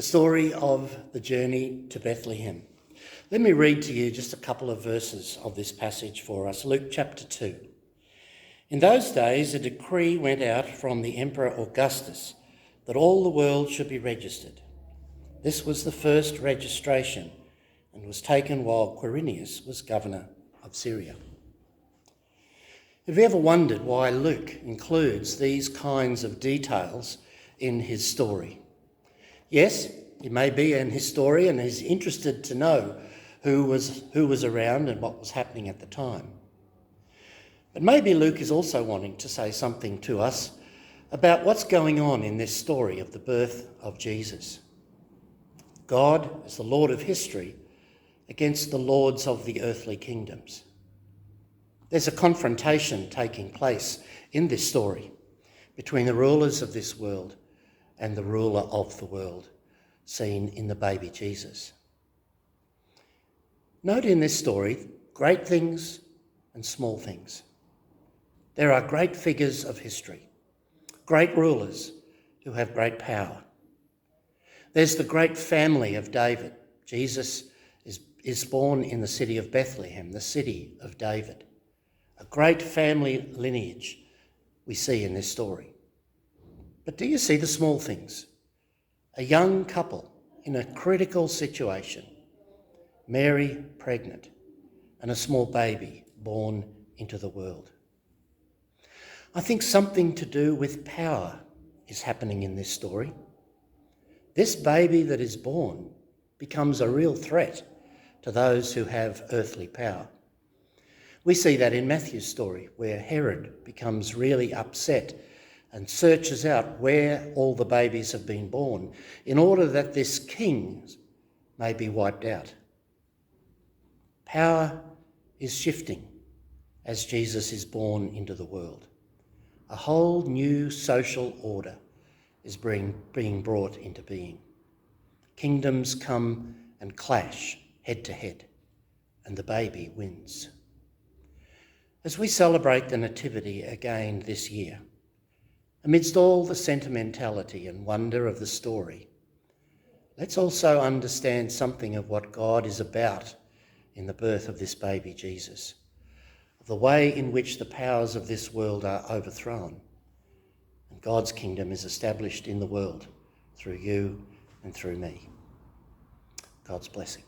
the story of the journey to Bethlehem. Let me read to you just a couple of verses of this passage for us. Luke chapter 2. In those days, a decree went out from the Emperor Augustus that all the world should be registered. This was the first registration and was taken while Quirinius was governor of Syria. Have you ever wondered why Luke includes these kinds of details in his story? Yes, he may be an historian and is interested to know who was around and what was happening at the time. But maybe Luke is also wanting to say something to us about what's going on in this story of the birth of Jesus. God is the Lord of history against the lords of the earthly kingdoms. There's a confrontation taking place in this story between the rulers of this world and the ruler of the world, seen in the baby Jesus. Note in this story great things and small things. There are great figures of history, great rulers who have great power. There's the great family of David. Jesus is born in the city of Bethlehem, the city of David. A great family lineage we see in this story. But do you see the small things? A young couple in a critical situation, Mary pregnant, and a small baby born into the world. I think something to do with power is happening in this story. This baby that is born becomes a real threat to those who have earthly power. We see that in Matthew's story, where Herod becomes really upset and searches out where all the babies have been born in order that this king may be wiped out. Power is shifting as Jesus is born into the world. A whole new social order is being brought into being. Kingdoms come and clash head to head, and the baby wins. As we celebrate the Nativity again this year, amidst all the sentimentality and wonder of the story, let's also understand something of what God is about in the birth of this baby Jesus, of the way in which the powers of this world are overthrown, and God's kingdom is established in the world through you and through me. God's blessing.